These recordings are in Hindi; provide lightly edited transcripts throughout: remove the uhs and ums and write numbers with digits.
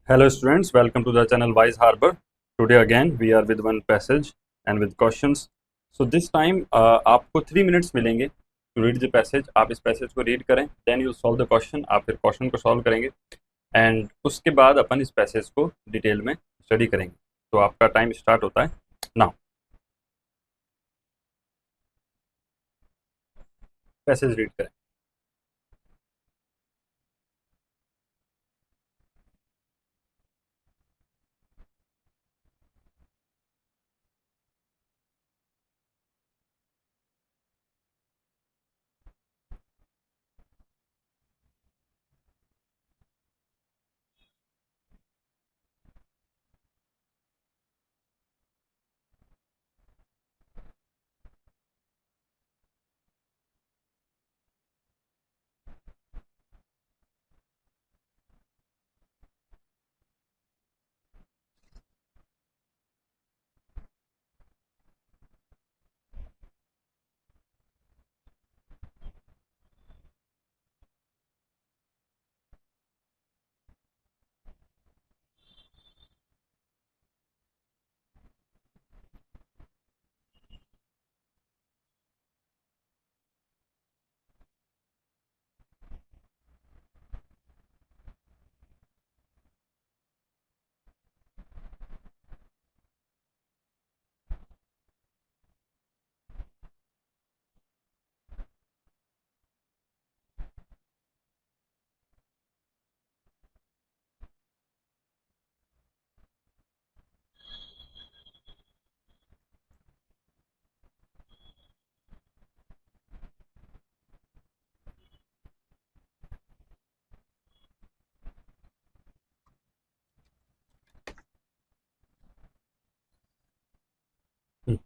Hello students, welcome to the channel Wise Harbor. Today again we are with one passage and with questions. So this time आपको 3 minutes मिलेंगे to read the passage. आप इस passage को read करें, then you solve the question. आप फिर question को solve करेंगे and उसके बाद अपन इस passage को डिटेल में स्टडी करेंगे. तो आपका टाइम स्टार्ट होता है now. पैसेज रीड करें.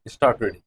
Start reading.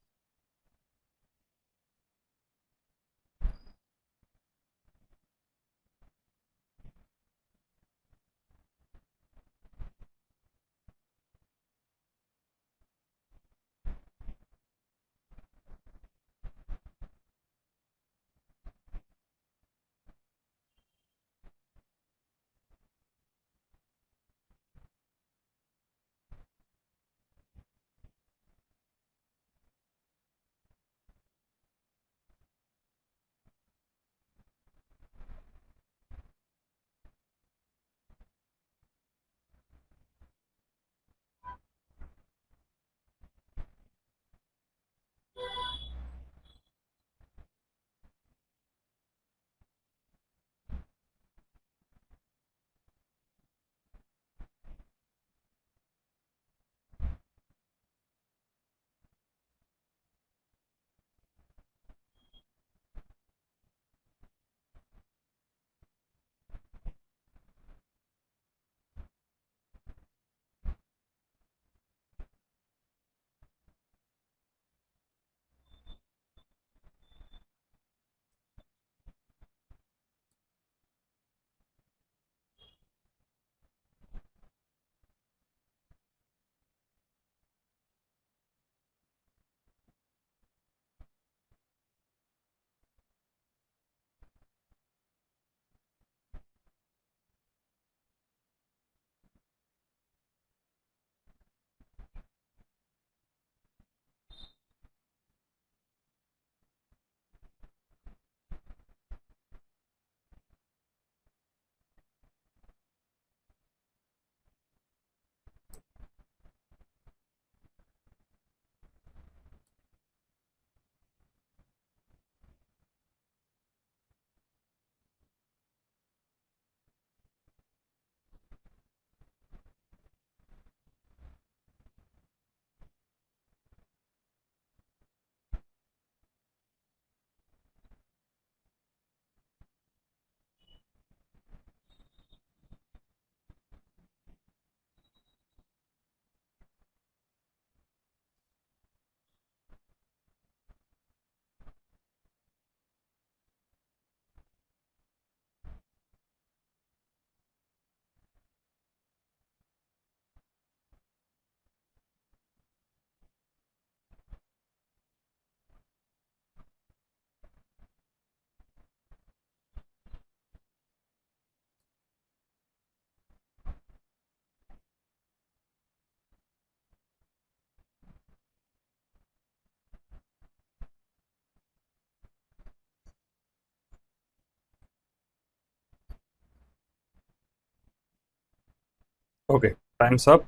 Okay, time's up.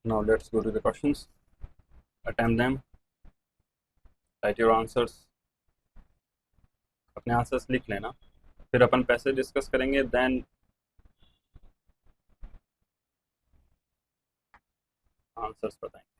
Now let's go to the questions. Attempt them. Write your answers. अपने आंसर्स लिख लेना, फिर अपन पैसे डिस्कस करेंगे, देन आंसर्स बताएंगे.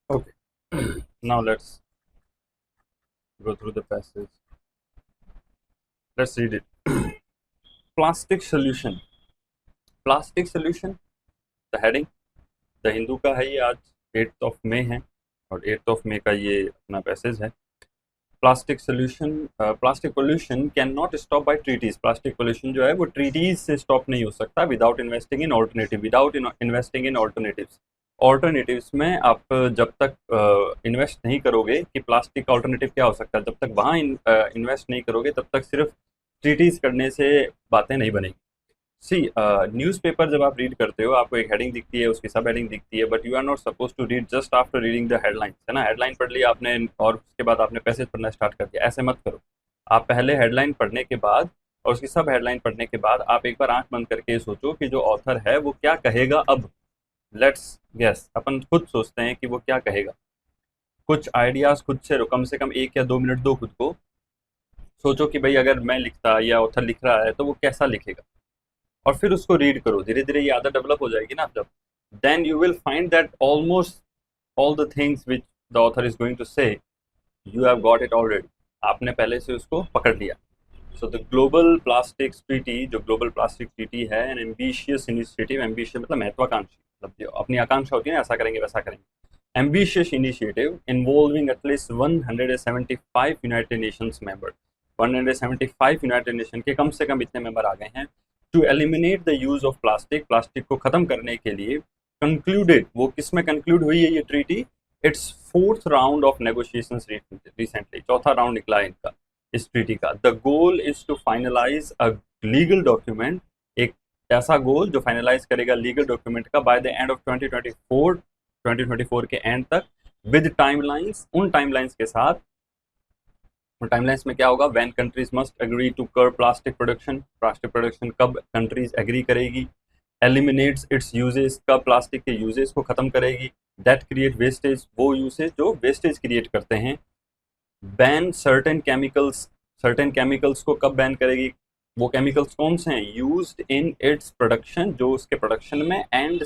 Okay. Now let's go through the passage. Let's read it. Plastic solution. Plastic solution. The heading. The Hindu का है ये, आज 8th of May है और 8th of May का ये अपना पैसेज है. Plastic solution. Plastic pollution can not stop by treaties. Plastic pollution जो है वो ट्रीटीज से स्टॉप नहीं हो सकता without investing in alternative. Without investing in alternatives. Alternatives में आप जब तक इन्वेस्ट नहीं करोगे कि प्लास्टिक का ऑल्टरनेटिव क्या हो सकता है, जब तक वहाँ इन्वेस्ट नहीं करोगे तब तक सिर्फ ट्रीटीज करने से बातें नहीं बनेगी. सी न्यूज़पेपर जब आप रीड करते हो आपको एक हेडिंग दिखती है, उसकी सब हेडिंग दिखती है, but you are not suppose to read just after reading the headlines, है ना. हेडलाइन पढ़ लिया आपने और उसके बाद आपने पैसेज पढ़ना स्टार्ट कर दिया. ऐसे मत करो. आप पहले हेडलाइन पढ़ने के बाद और उसकी सब हेडलाइन पढ़ने के बाद आप एक बार आंख बंद करके सोचो कि जो ऑथर है वो क्या कहेगा. अब लेट्स गेस. अपन खुद सोचते हैं कि वो क्या कहेगा. कुछ आइडियाज खुद से कम 1 या 2 मिनट दो खुद को. सोचो कि भाई अगर मैं लिखता या ऑथर लिख रहा है तो वो कैसा लिखेगा, और फिर उसको रीड करो. धीरे धीरे ये आदत डेवलप हो जाएगी ना जब. Then you will find that almost all the things which the author is going to say you have got it already. आपने पहले से उसको पकड़ लिया. So the global plastic treaty, जो ग्लोबल प्लास्टिक ट्रीटी है, एन एम्बिशियस इनिशिएटिव. एम्बिशियस मतलब महत्वाकांक्षी, मतलब जो अपनी आकांक्षा होती है ना, ऐसा करेंगे वैसा करेंगे. Ambitious initiative involving at least 175 United Nations member. 175 United Nations के कम से कम इतने मेंबर आ गए हैं. To eliminate the use of plastic. Plastic को खत्म करने के लिए कंक्लूडेड. वो किस में कंक्लूड हुई है ये treaty? It's 4th round of negotiations recently. चौथा राउंड निकला है इनका इस ट्रीटी का. The goal is to finalise a legal document. एक ऐसा गोल जो फाइनलाइज करेगा लीगल डॉक्यूमेंट का बाय द एंड ऑफ 2024 के एंड तक, विद टाइमलाइंस. उन टाइमलाइंस के साथ. टाइमलाइंस में क्या होगा? When countries must agree to curb plastic production. Plastic production कब कंट्रीज एग्री करेगी. Eliminates its uses. कब प्लास्टिक के यूजेस को खत्म करेगी. That create wastage. वो यूसेज जो वेस्टेज क्रिएट करते हैं. Ban certain chemicals. Certain chemicals को कब बैन करेगी? वो केमिकल्स कौन से हैं? यूज्ड इन इट्स प्रोडक्शन, जो उसके प्रोडक्शन में, and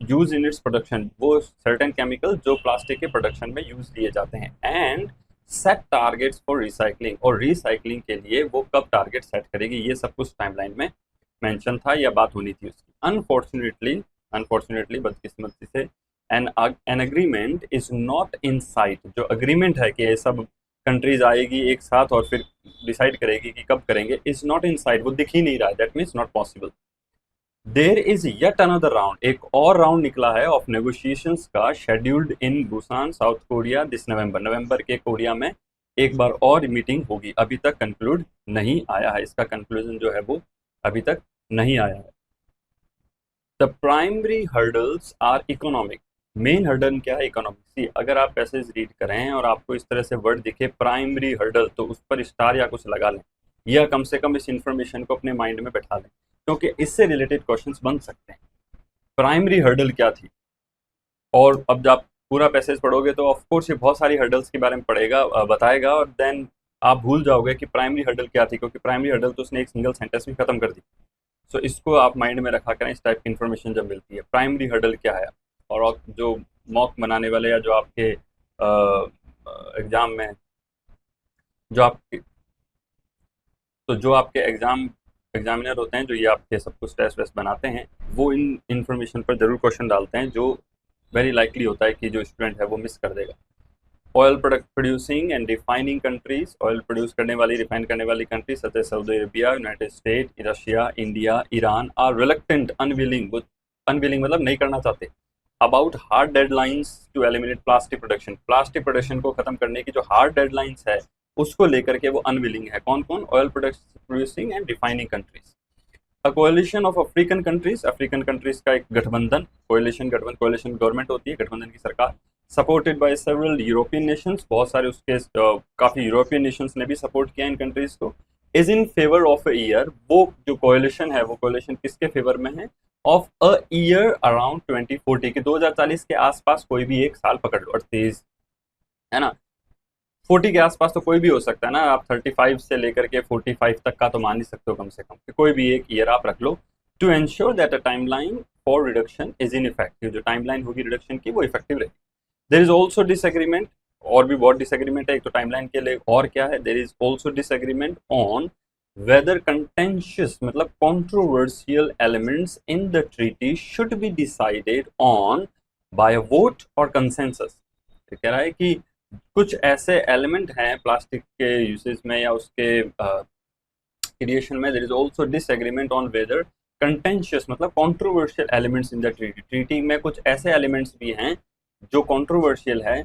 use in its production, वो सर्टेन केमिकल जो प्लास्टिक के प्रोडक्शन में यूज किए जाते हैं. And set targets for recycling. और रिसाइकलिंग के लिए वो कब टारगेट सेट करेगी, ये सब कुछ टाइमलाइन में मेंशन था या बात होनी थी उसकी. अनफॉर्चुनेटली बदकिस्मती से an agreement is not in site. जो अग्रीमेंट है कि ये सब कंट्रीज आएगी एक साथ और फिर डिसाइड करेगी कि कब करेंगे, इज नॉट इन साइट. वो दिख ही नहीं रहा है. That means not possible. There is yet another round, एक और राउंड निकला है ऑफ नेगोशिएशंस का, scheduled in Busan South Korea this November, November के कोरिया में एक बार और मीटिंग होगी, अभी तक कंक्लूड नहीं आया है, इसका कंक्लूजन जो है वो अभी तक नहीं आया है। The primary hurdles are economic, main hurdle क्या है? इकोनॉमिक। सी अगर आप पैसेज रीड करें और आपको इस तरह से वर्ड दिखे प्राइमरी हर्डल, तो उस पर स्टार या कुछ लगा लें, या कम से कम इस इंफॉर्मेशन को अपने माइंड में बैठा लें, क्योंकि इससे रिलेटेड क्वेश्चंस बन सकते हैं। प्राइमरी हर्डल क्या थी? और अब जब आप पूरा पैसेज पढ़ोगे तो ऑफ कोर्स ये बहुत सारी हर्डल्स के बारे में पढ़ेगा, बताएगा, और देन आप भूल जाओगे कि प्राइमरी हर्डल क्या थी, क्योंकि प्राइमरी हर्डल तो उसने एक सिंगल सेंटेंस में खत्म कर दी। सो इसको आप माइंड में रखा करें, इस टाइप की इन्फॉर्मेशन जब मिलती है, प्राइमरी हर्डल क्या है। और जो मॉक बनाने वाले या जो आपके एग्जाम में जो आपके जो आपके एग्जामिनर होते हैं, जो ये आपके सब कुछ टेस्ट वेस्ट बनाते हैं, वो इन इन्फॉर्मेशन पर जरूर क्वेश्चन डालते हैं, जो वेरी लाइकली होता है कि जो स्टूडेंट है वो मिस कर देगा। Oil product producing and refining countries, oil produce करने वाली, रिफाइन करने वाली countries such as Saudi Arabia, United State, Russia, India, Iran are reluctant, unwilling, unwilling मतलब नहीं करना चाहते, about hard deadlines to eliminate plastic production, plastic production को खत्म करने की जो हार्ड डेडलाइंस है उसको लेकर के वो अनविलिंग है। कौन कौन? Oil product producing and refining countries. A कोalition of African countries, African countries का एक गठबंधन, कोalition गवर्नमेंट होती है, गठबंधन की सरकार, supported by several European Nations, बहुत सारे उसके काफी यूरोपियन नेशंस ने भी सपोर्ट किया इन कंट्रीज को, is in favour of a year, वो जो कोalition है वो कोalition किसके फेवर में है? ऑफ अ ईयर अराउंड 2040, के 2040 के आसपास कोई भी एक साल पकड़ लो, और तेज है ना, 40 के आसपास तो कोई भी हो सकता है ना, आप 35 से लेकर के 45 तक का तो मान ही सकते हो कम से कम, कि कोई भी एक ईयर आप रख लो, to ensure that a timeline for reduction is in effective, जो टाइमलाइन होगी रिडक्शन की वो इफेक्टिव रहेगी। देयर इज ऑल्सो डिसएग्रीमेंट, और भी बहुत डिसएग्रीमेंट है, एक तो टाइमलाइन के लिए, और क्या है? There is also disagreement on whether contentious मतलब controversial elements in the treaty should be decided on by vote और कंसेंसस। कह रहा है कि कुछ ऐसे एलिमेंट हैं प्लास्टिक के यूसेज में या उसके क्रिएशन में, there is also disagreement on whether contentious मतलब controversial elements in the treaty, treaty में कुछ ऐसे एलिमेंट्स भी हैं जो कंट्रोवर्शियल है,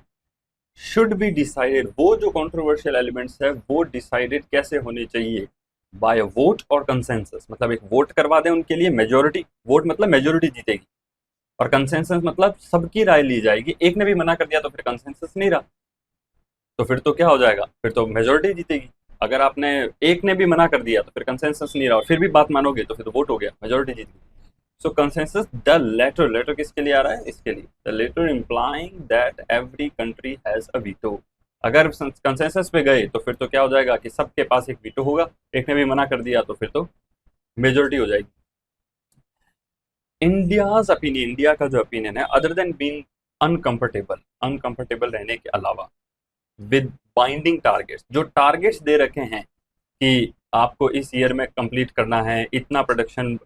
शुड बी डिसाइडेड, वो जो कंट्रोवर्शियल एलिमेंट्स है वो डिसाइडेड कैसे होने चाहिए? बाय वोट और कंसेंसस, मतलब एक वोट करवा दें उनके लिए, मेजोरिटी, वोट मतलब मेजोरिटी जीतेगी, और कंसेंसस मतलब सबकी राय ली जाएगी, एक ने भी मना कर दिया तो फिर कंसेंसस नहीं रहा, तो फिर तो क्या हो जाएगा? फिर तो मेजोरिटी जीतेगी। अगर आपने एक ने भी मना कर दिया तो फिर कंसेंसस नहीं रहा, और फिर भी बात मानोगे तो फिर तो वोट हो गया, मेजोरिटी जीत गई। So consensus, the latter, latter किसके लिए आ रहा है? इसके लिए, the latter implying that every country has a veto, अगर कंसेंसस पे गए तो फिर तो क्या हो जाएगा कि सबके पास एक वीटो होगा, एक ने भी मना कर दिया तो फिर तो मेजोरिटी हो जाएगी। इंडियाज ओपिनियन, इंडिया का जो ओपिनियन है, other than being uncomfortable, uncomfortable रहने के अलावा, विद बाइंडिंग टारगेट्स, जो टारगेट्स दे रखे हैं कि आपको इस ईयर में कंप्लीट करना है, इतना प्रोडक्शन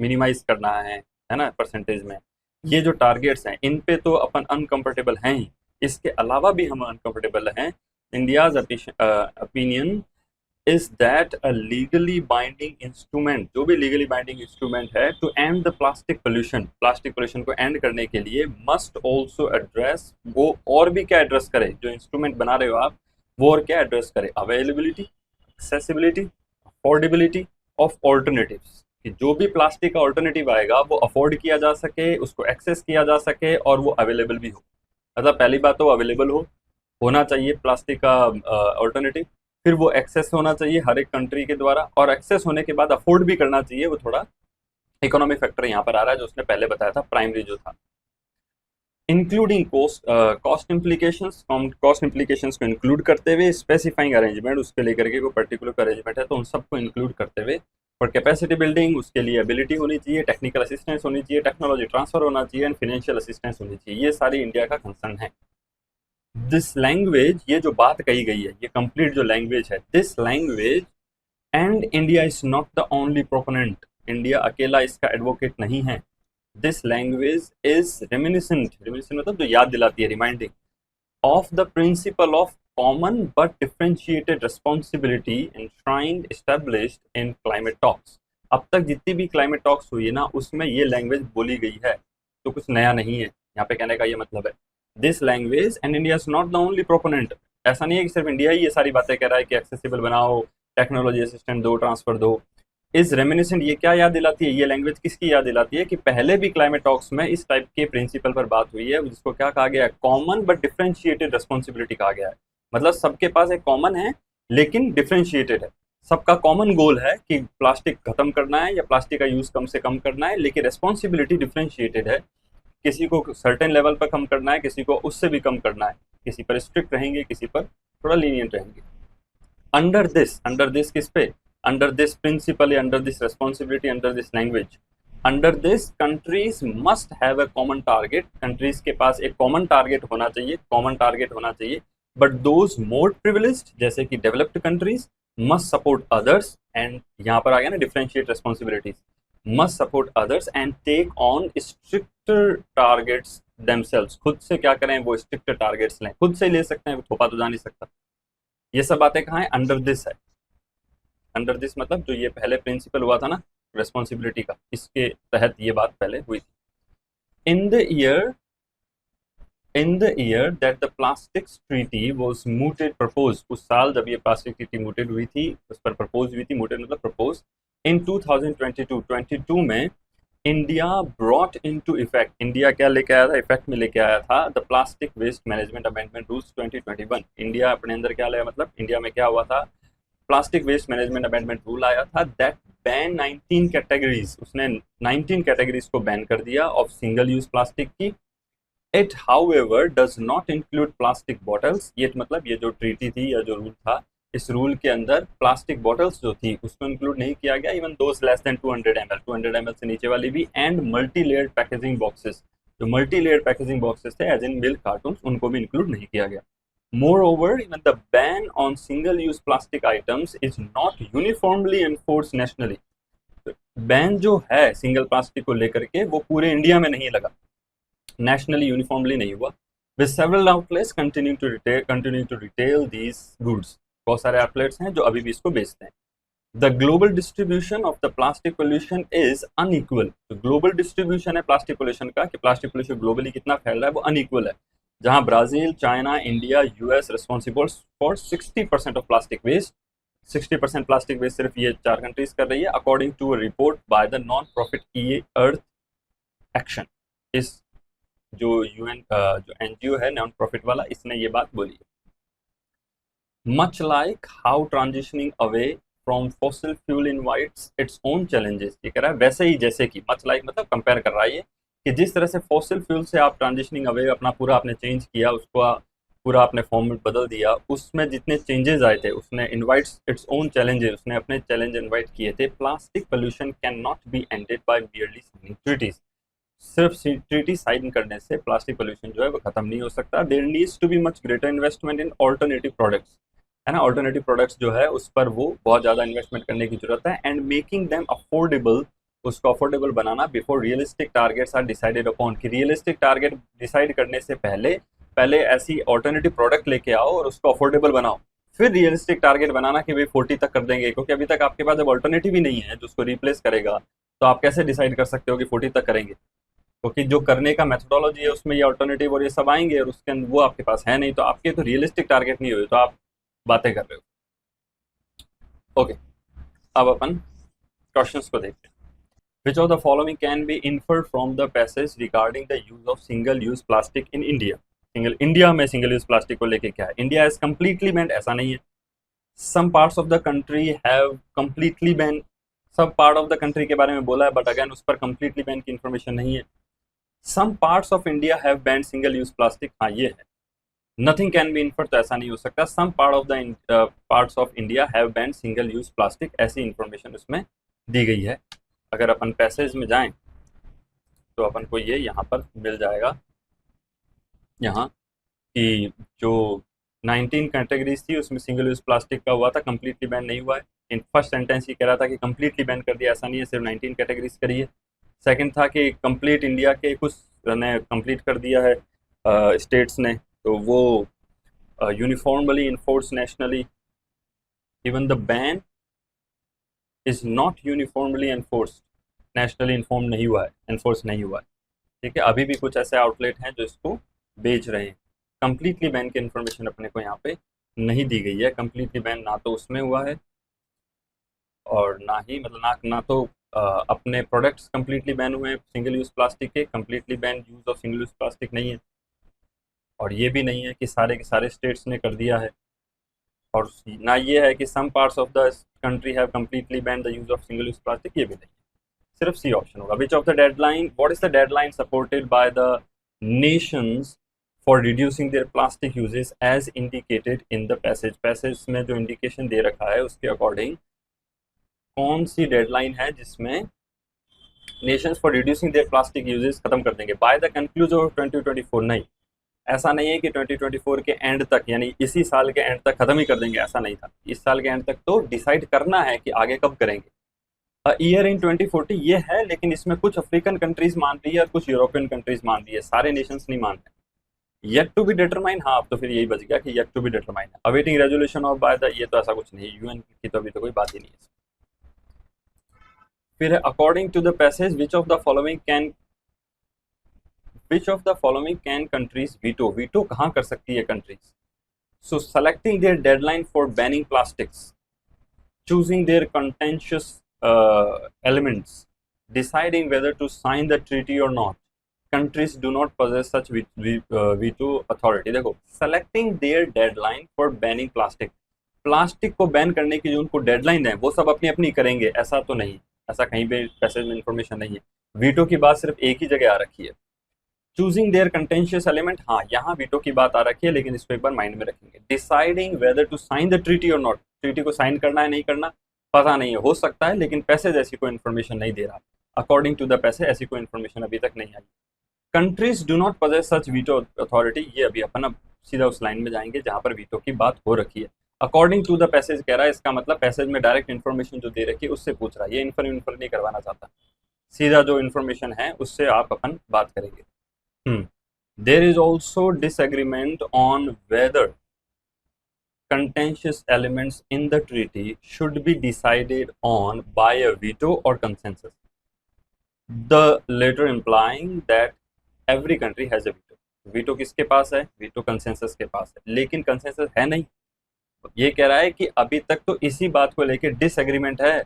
मिनिमाइज करना है ना, परसेंटेज में, ये जो टारगेट्स हैं इन पे तो अपन अनकंफर्टेबल हैं ही, इसके अलावा भी हम अनकंफर्टेबल हैं। India's opinion is that a legally binding instrument, जो भी लीगली बाइंडिंग इंस्ट्रूमेंट है to end the plastic pollution, plastic pollution को एंड करने के लिए, मस्ट ऑल्सो एड्रेस, वो और भी क्या एड्रेस करे, जो इंस्ट्रूमेंट बना रहे हो आप वो और क्या एड्रेस करे? Availability, accessibility, affordability of alternatives, कि जो भी प्लास्टिक का ऑल्टरनेटिव आएगा वो अफोर्ड किया जा सके, उसको एक्सेस किया जा सके, और वो अवेलेबल भी हो। मतलब पहली बात तो अवेलेबल होना चाहिए प्लास्टिक का ऑल्टरनेटिव, फिर वो एक्सेस होना चाहिए हर एक कंट्री के द्वारा, और एक्सेस होने के बाद अफोर्ड भी करना चाहिए, वो थोड़ा इकोनॉमिक फैक्टर यहाँ पर आ रहा है जो उसने पहले बताया था, प्राइमरी जो था। Including cost implications, cost implications को इंक्लूड करते हुए, स्पेसिफाइंग अरेंजमेंट, उसके लेकर के कोई पर्टिकुलर अरेंजमेंट है तो उन सबको इंक्लूड करते हुए, और कैपेसिटी बिल्डिंग, उसके लिए एबिलिटी होनी चाहिए, टेक्निकल असिस्टेंस होनी चाहिए, टेक्नोलॉजी ट्रांसफर होना चाहिए, एंड फाइनेंशियल असिस्टेंस होनी चाहिए, ये सारी इंडिया का कंसर्न है। दिस लैंग्वेज, ये जो बात कही गई है, ये कंप्लीट जो लैंग्वेज है, this language, and India is not the only proponent, India अकेला इसका एडवोकेट नहीं है। This language is reminiscent, reminiscent मतलब जो याद दिलाती है, reminding of the principle of common but differentiated responsibility enshrined established in climate talks, अब तक जितनी भी क्लाइमेट टॉक्स हुई है ना, उसमें ये लैंग्वेज बोली गई है, तो कुछ नया नहीं है यहाँ पे कहने का ये मतलब है। This language and India is not the only proponent. ऐसा नहीं है कि सिर्फ इंडिया ही ये सारी बातें कह रहा है कि एक्सेसिबल बनाओ, टेक्नोलॉजी असिस्टेंट दो, ट्रांसफर दो। इज रेमिनिसेंट, ये क्या याद दिलाती है, ये लैंग्वेज किसकी याद दिलाती है कि पहले भी क्लाइमेट टॉक्स में इस टाइप के प्रिंसिपल पर बात हुई है, जिसको क्या कहा गया है, कॉमन बट डिफरेंशिएटेड रिस्पॉन्सिबिलिटी कहा गया है। मतलब सबके पास एक कॉमन है लेकिन डिफरेंशिएटेड है। सबका कॉमन गोल है कि प्लास्टिक खत्म करना है या प्लास्टिक का यूज कम से कम करना है, लेकिन रिस्पॉन्सिबिलिटी डिफरेंशिएटेड है। किसी को सर्टेन लेवल पर कम करना है, किसी को उससे भी कम करना है, किसी पर स्ट्रिक्ट रहेंगे, किसी पर थोड़ा लीनियंट रहेंगे। अंडर दिस किस पे, under this principle, under this responsibility, under this language, under this countries must have a common target. Countries के पास एक कॉमन टारगेट होना चाहिए, कॉमन टारगेट होना चाहिए। बट दोज मोर प्रिविलेज्ड, जैसे कि developed countries, must support others, and यहाँ पर आ गया ना differentiate responsibilities, must support others and take on stricter targets themselves. खुद से क्या करें, वो स्ट्रिक्टर टारगेट्स लें, खुद से ले सकते हैं, थोपा तो जा नहीं सकता। ये सब बातें कहाँ है, अंडर दिस है। अंडर दिस मतलब जो ये पहले प्रिंसिपल हुआ था ना रेस्पॉन्सिबिलिटी का, इसके तहत ये बात पहले हुई थी। In the year that the plastics treaty was mooted propose, उस साल जब ये प्लास्टिक ट्रीटी mooted हुई थी, उस पर प्रपोज हुई थी, mooted मतलब प्रपोज, इन 2022 में India brought into effect, India क्या लेके आया था, इफेक्ट में लेके आया था the plastic waste management amendment rules 2021। India अपने अंदर क्या लाया, मतलब इंडिया में क्या हुआ था, plastic waste management amendment rule आया था दैट बैन 19 कैटेगरीज, उसने 19 कैटेगरीज को बैन कर दिया ऑफ सिंगल यूज प्लास्टिक की। It however does not include plastic bottles, ये मतलब ये जो ट्रीटी थी या जो रूल था, इस रूल के अंदर प्लास्टिक बॉटल्स जो थी उसको इंक्लूड नहीं किया गया, even those less than 200 ml, 200 ml से नीचे वाली भी, and multi layered packaging boxes, जो मल्टी लेयर्ड पैकेजिंग बॉक्सेस थे एज इन मिल्क कार्टून, उनको भी इंक्लूड नहीं किया गया। Moreover, even the ban on single-use plastic items is not uniformly enforced nationally. Ban जो है सिंगल प्लास्टिक को लेकर के वो पूरे इंडिया में नहीं लगा, नेशनली यूनिफॉर्मली नहीं हुआ। With several outlets continue to retail these goods, बहुत सारे आउटलेट्स हैं जो अभी भी इसको बेचते हैं। The global distribution of the plastic pollution is unequal, तो ग्लोबल डिस्ट्रीब्यूशन है प्लास्टिक पोल्यूशन का, कि प्लास्टिक पोल्यूशन ग्लोबली कितना फैल रहा है, वो अनइक्वल है। जहां Brazil, China, India, US responsible for 60% of plastic waste, 60% plastic waste सिर्फ ये 4 कंट्रीज कर रही है, according to a report by the non profit E Earth Action. इस जो यूएन जो एनजीओ है नॉन प्रॉफिट वाला, इसने ये बात बोली है। Much like how transitioning away from fossil fuel invites its own challenges, ये कह रहा है वैसे ही, जैसे कि मच लाइक मतलब कंपेयर कर रहा है ये, कि जिस तरह से फॉसिल फ्यूल से आप ट्रांजिशनिंग अवे अपना पूरा आपने चेंज किया, उसको पूरा अपने फॉर्म में बदल दिया, उसमें जितने चेंजेस आए थे, उसने इनवाइट्स इट्स ओन चैलेंजेस, उसने अपने चैलेंज इनवाइट किए थे। Plastic pollution can not be ended by merely signing treaties, सिर्फ ट्रीटी साइन करने से प्लास्टिक पोल्यूशन जो है वो खत्म नहीं हो सकता। There needs to be much greater investment in alternative products, है ना, ऑल्टरनेटिव प्रोडक्ट्स जो है उस पर वो बहुत ज़्यादा इन्वेस्टमेंट करने की जरूरत है, एंड मेकिंग देम अफोर्डेबल, उसको अफोर्डेबल बनाना before realistic targets are decided upon, कि रियलिस्टिक टारगेट डिसाइड करने से पहले पहले ऐसी ऑल्टरनेटिव प्रोडक्ट लेके आओ और उसको अफोर्डेबल बनाओ, फिर रियलिस्टिक टारगेट बनाना कि भाई 40 तक कर देंगे, क्योंकि अभी तक आपके पास जब ऑल्टरनेटिव ही नहीं है जो उसको रिप्लेस करेगा, तो आप कैसे डिसाइड कर सकते हो कि 40 तक करेंगे, क्योंकि जो करने का मेथोडोलॉजी है उसमें ये ऑल्टरनेटिव और ये सब आएंगे और उसके अंदर वो आपके पास है नहीं, तो आपके तो रियलिस्टिक टारगेट नहीं हुए, तो आप बातें कर रहे हो। ओके, अब अपन क्वेश्चंस को देखते हैं। Which of the following can be inferred from the passage regarding the use of single-use plastic in India? India में सिंगल यूज प्लास्टिक को लेके क्या है, इंडिया इज कम्प्लीटली बैंड, ऐसा नहीं है। Some parts of the country have completely ban, सब पार्ट ऑफ द कंट्री के बारे में बोला है, बट अगेन उस पर कम्प्लीटली बैन की इंफॉर्मेशन नहीं है। Some parts of India have ban single use plastic, हाँ ये है। नथिंग कैन बी इन्फर्ड, तो ऐसा नहीं हो सकता। Some part of the parts of India have ban single use plastic, ऐसी इंफॉर्मेशन उसमें दी गई है। अगर अपन पैसेज में जाएं तो अपन को ये यहाँ पर मिल जाएगा, यहाँ कि जो 19 कैटेगरीज थी उसमें सिंगल यूज प्लास्टिक का हुआ था, कम्प्लीटली बैन नहीं हुआ है। इन फर्स्ट सेंटेंस ये कह रहा था कि कम्प्लीटली बैन कर दिया, ऐसा नहीं है, सिर्फ 19 कैटेगरीज करी है। सेकंड था कि कंप्लीट इंडिया के कुछ ने कंप्लीट कर दिया है स्टेट्स ने, तो वो uniformly enforce nationally. Even the ban is not uniformly enforced, nationally inform नहीं हुआ है, एनफोर्स नहीं हुआ है। ठीक है, अभी भी कुछ ऐसे आउटलेट हैं जो इसको बेच रहे हैं। कंप्लीटली बैन की इन्फॉर्मेशन अपने को यहाँ पे नहीं दी गई है। कंप्लीटली बैन ना तो उसमें हुआ है और ना ही मतलब ना तो अपने प्रोडक्ट्स कंप्लीटली बैन हुए हैं सिंगल यूज़ प्लास्टिक के। Completely ban use of single use plastic नहीं है, और ये भी नहीं है कि सारे के सारे स्टेट्स ने कर दिया है, और ना ये है कि some parts of the country have completely ban the use of single use plastic, ये भी नहीं है। सिर्फ सी ऑप्शन होगा। Which of the deadline, what is the deadline supported by the nations for reducing their plastic usages as indicated in the passage. Passage में जो इंडिकेशन दे रखा है उसके अकॉर्डिंग कौन सी डेडलाइन है जिसमें Nations for reducing their plastic uses खत्म कर देंगे बाय द कंक्लूजन ऑफ 2024? नहीं, ऐसा नहीं है कि 2024 के एंड तक, यानी इसी साल के एंड तक खत्म ही कर देंगे, ऐसा नहीं था। इस साल के एंड तक तो डिसाइड करना है कि आगे कब करेंगे। ईयर इन 2040 ये है, लेकिन इसमें कुछ अफ्रीकन कंट्रीज मान रही है और कुछ यूरोपियन कंट्रीज मान रही है, सारे नेशंस नहीं मान रहे। येट टू बी डिटरमाइन, हाँ अब तो फिर यही बच गया कि येट टू बी डिटरमाइन है। Awaiting resolution of by the, ये तो ऐसा कुछ नहीं है, यूएन की तो अभी तो कोई बात ही नहीं है। फिर according to the passage which of the following can countries veto. Veto कहाँ कर सकती है countries? So selecting their deadline for banning plastics, choosing their contentious elements, deciding whether to sign the treaty or not. Countries do not possess such veto authority. देखो, selecting their deadline for banning plastic, plastic को बैन करने की जो उनको डेडलाइन है वो सब अपनी अपनी करेंगे, ऐसा तो नहीं, ऐसा कहीं पे पैसेज में इंफॉर्मेशन नहीं है। वीटो की बात सिर्फ एक ही जगह आ रखी है। चूजिंग देयर कंटेंशियस एलिमेंट, हाँ यहाँ वीटो की बात आ रखी है, लेकिन इसको एक बार माइंड में रखेंगे। Deciding whether to sign the treaty और नॉट, ट्रीटी को साइन करना है नहीं करना पता नहीं है, हो सकता है, लेकिन पैसेज ऐसी कोई इन्फॉर्मेशन नहीं दे रहा। अकॉर्डिंग टू द पैसेज ऐसी कोई इन्फॉर्मेशन अभी तक नहीं आई। Countries do not possess such veto authority, ये अभी अपन अब सीधा उस लाइन में जाएंगे जहां पर वीटो की बात हो रखी है। अकॉर्डिंग टू द पैसेज कह रहा है, इसका मतलब पैसेज में डायरेक्ट इन्फॉर्मेशन जो दे रखी है उससे पूछ रहा है, ये इन्फर नहीं करवाना चाहता, सीधा जो इन्फॉर्मेशन है उससे आप अपन बात करेंगे। There is also disagreement on whether contentious elements in the treaty should be decided on by a veto or consensus. The latter implying that every country has a veto. Veto किसके पास है? Veto consensus के पास है, लेकिन consensus है नहीं। ये कह रहा है कि अभी तक तो इसी बात को लेकर डिसएग्रीमेंट है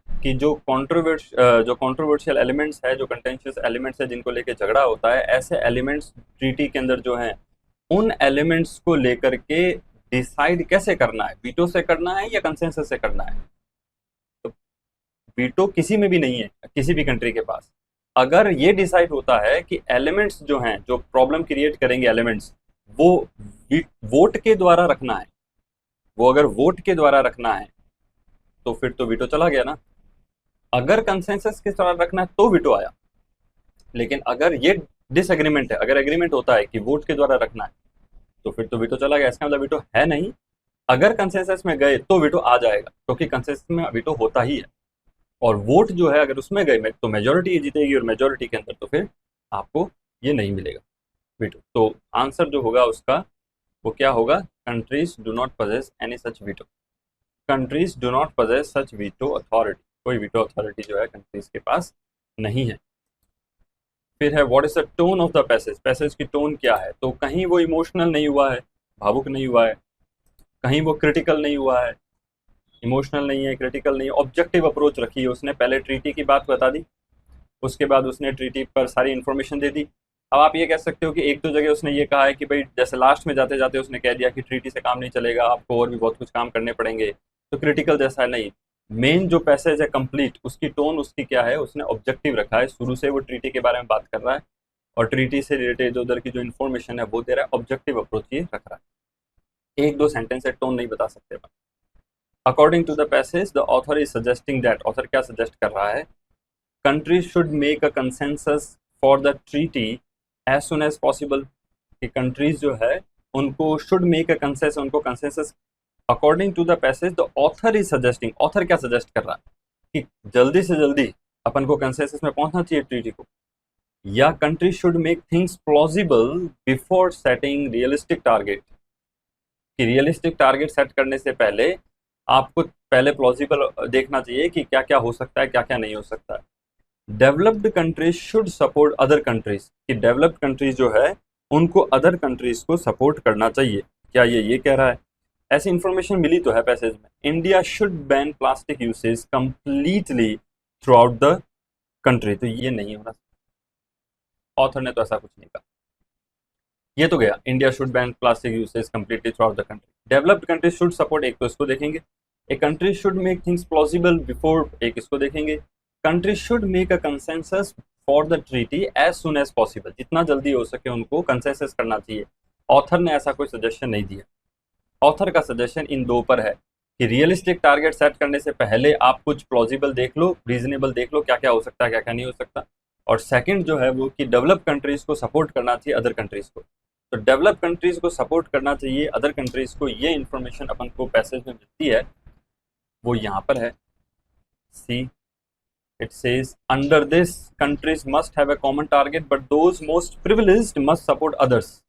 कि जो कंट्रोवर्शियल एलिमेंट्स है, जो कंटेंशियस एलिमेंट्स है जिनको लेके झगड़ा होता है, ऐसे एलिमेंट्स ट्रीटी के अंदर जो हैं, उन एलिमेंट्स को लेकर के डिसाइड कैसे करना है, वीटो से करना है या कंसेंसस से करना है। तो वीटो किसी में भी नहीं है, किसी भी कंट्री के पास। अगर ये डिसाइड होता है कि एलिमेंट्स जो हैं, जो प्रॉब्लम क्रिएट करेंगे एलिमेंट्स, वो वोट के द्वारा रखना है, वो अगर वोट के द्वारा रखना है तो फिर तो वीटो चला गया ना। अगर कंसेंसस के द्वारा रखना है तो वीटो आया, लेकिन अगर ये डिसएग्रीमेंट है, अगर एग्रीमेंट होता है कि वोट के द्वारा रखना है तो फिर तो वीटो चला गया। इसका मतलब वीटो है नहीं। अगर कंसेंसस में गए तो वीटो आ जाएगा, क्योंकि कंसेंसस में वीटो होता ही है, और वोट जो है अगर उसमें गए तो मेजोरिटी जीतेगी, और मेजोरिटी के अंदर तो फिर आपको ये नहीं मिलेगा वीटो। तो आंसर जो होगा उसका वो क्या होगा? Countries do not poses any such veto. Countries do not possess such veto authority, कोई वीटो अथॉरिटी जो है कंट्रीज के पास नहीं है। फिर है what is the tone of the passage. Passage की टोन क्या है? तो कहीं वो इमोशनल नहीं हुआ है, भावुक नहीं हुआ है, कहीं वो क्रिटिकल नहीं हुआ है, इमोशनल नहीं है, क्रिटिकल नहीं है, ऑब्जेक्टिव अप्रोच रखी है उसने। पहले ट्रीटी की बात बता दी, उसके बाद उसने ट्रीटी पर सारी इन्फॉर्मेशन दे दी। अब आप ये कह सकते हो कि एक दो जगह उसने ये कहा है कि भाई, जैसे लास्ट में जाते जाते उसने कह दिया कि ट्रीटी से काम नहीं चलेगा, आपको और भी बहुत कुछ काम करने पड़ेंगे, तो क्रिटिकल जैसा है नहीं। मेन जो पैसेज है कंप्लीट, उसकी टोन उसकी क्या है, उसने ऑब्जेक्टिव रखा है, शुरू से वो ट्रीटी के बारे में बात कर रहा है और ट्रीटी से रिलेटेड उधर की जो इन्फॉर्मेशन है वो दे रहा है, ऑब्जेक्टिव अप्रोच ये रख रहा है। एक दो सेंटेंस से टोन नहीं बता सकते। According to the passage the author is suggesting that, author क्या सजेस्ट कर रहा है? Countries should make a consensus for the treaty as soon as possible. कि कंट्रीज जो है उनको शुड मेक अ कंसेंसस, उनको consensus. According to the passage the author is suggesting, author क्या सजेस्ट कर रहा है कि जल्दी से जल्दी अपन को कंसेंसस में पहुंचना चाहिए ट्रीटी को, या country should make things plausible before setting realistic target. कि रियलिस्टिक टारगेट सेट करने से पहले आपको पहले प्लॉजिबल देखना चाहिए कि क्या क्या हो सकता है, क्या क्या नहीं हो सकता है। Developed countries should support other countries, कि डेवलप्ड कंट्रीज जो है उनको अदर कंट्रीज को सपोर्ट करना चाहिए। क्या ये कह रहा है? ऐसी इंफॉर्मेशन मिली तो है पैसेज में। India should ban plastic usage completely throughout the country, तो ये नहीं होना, ऑथर ने तो ऐसा कुछ नहीं कहा। ये तो गया, India should ban plastic usage completely throughout the country. Developed countries should support, एक तो इसको देखेंगे। A country should make things plausible before, एक इसको देखेंगे। Country should make a consensus for the treaty as soon as possible, जितना जल्दी हो सके उनको कंसेंसस करना चाहिए। ऑथर ने ऐसा कोई सजेशन नहीं दिया। ऑथर का सजेशन इन दो पर है कि रियलिस्टिक टारगेट सेट करने से पहले आप कुछ प्लॉजिबल देख लो, रीजनेबल देख लो, क्या क्या हो सकता है, क्या क्या नहीं हो सकता। और सेकंड जो है वो कि डेवलप कंट्रीज को सपोर्ट करना चाहिए अदर कंट्रीज को। तो डेवलप कंट्रीज को सपोर्ट करना चाहिए अदर कंट्रीज को, ये इंफॉर्मेशन अपन को पैसेज में मिलती है, वो यहाँ पर है। See it says under this countries must have a common target but those most privileged must support others.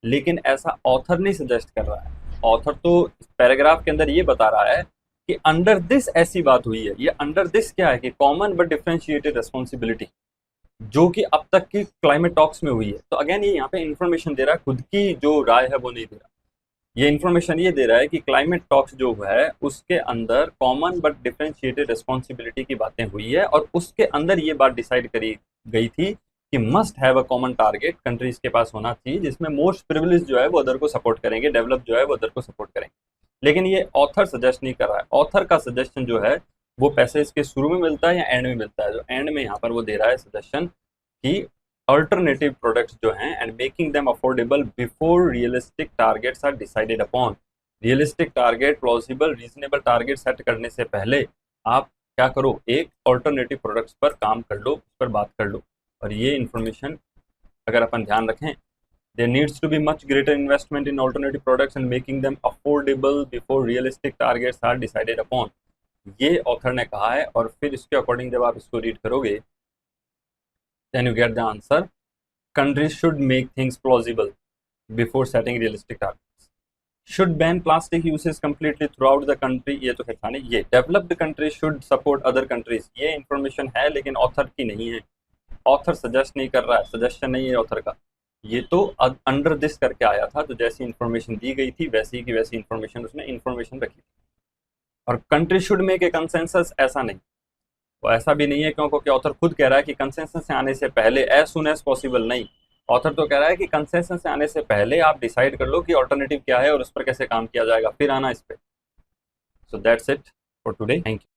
लेकिन ऐसा ऑथर नहीं सजेस्ट कर रहा है। ऑथर तो पैराग्राफ के अंदर ये बता रहा है कि अंडर दिस ऐसी बात हुई है। ये अंडर दिस क्या है कि कॉमन बट डिफरेंशिएटेड रेस्पॉन्सिबिलिटी, जो कि अब तक की क्लाइमेट टॉक्स में हुई है। तो अगेन ये यहाँ पे इंफॉर्मेशन दे रहा है, खुद की जो राय है वो नहीं दे रहा। ये इंफॉर्मेशन ये दे रहा है कि क्लाइमेट टॉक्स जो है उसके अंदर कॉमन बट डिफरेंशिएटेड रेस्पॉन्सिबिलिटी की बातें हुई है, और उसके अंदर ये बात डिसाइड करी गई थी कि must have a common target countries के पास होना चाहिए, जिसमें मोस्ट प्रिविलेज जो है वो अदर को सपोर्ट करेंगे, डेवलप जो है वो अदर को सपोर्ट करेंगे। लेकिन ये ऑथर सजेस्ट नहीं कर रहा है। ऑथर का सजेशन जो है वो पैसेज के शुरू में मिलता है या एंड में मिलता है। जो एंड में यहाँ पर वो दे रहा है सजेशन कि अल्टरनेटिव प्रोडक्ट्स जो हैं and making them affordable before realistic targets are decided upon. Realistic target, plausible, reasonable target set करने से पहले आप क्या करो, एक अल्टरनेटिव प्रोडक्ट्स पर काम कर लो, उस पर बात कर लो। और ये इंफॉर्मेशन अगर अपन ध्यान रखें, there needs to be much greater investment in alternative products and making them affordable before realistic targets are decided upon, ये ऑथर ने कहा है। और फिर इसके अकॉर्डिंग जब आप इसको रीड करोगे, then you get the answer, countries should make things plausible before setting realistic targets, should ban plastic uses completely throughout the country, ये तो खैर था नहीं। ये developed countries should support other countries, ये इंफॉर्मेशन है लेकिन ऑथर की नहीं है। ऑथर सजेस्ट नहीं कर रहा है, सजेशन नहीं है ऑथर का। ये तो अंडर दिस करके आया था, तो जैसी इंफॉर्मेशन दी गई थी वैसी की वैसी इंफॉर्मेशन उसने इंफॉर्मेशन रखी थी। और country should make a consensus, ऐसा नहीं, वो ऐसा भी नहीं है क्योंकि ऑथर खुद कह रहा है कि कंसेंसस से आने से पहले, एज सुन एज पॉसिबल नहीं। ऑथर तो कह रहा है कि कंसेंसस से आने से पहले आप डिसाइड कर लो कि ऑल्टरनेटिव क्या है और उस पर कैसे काम किया जाएगा, फिर आना इस पर। So that's it for today, thank you.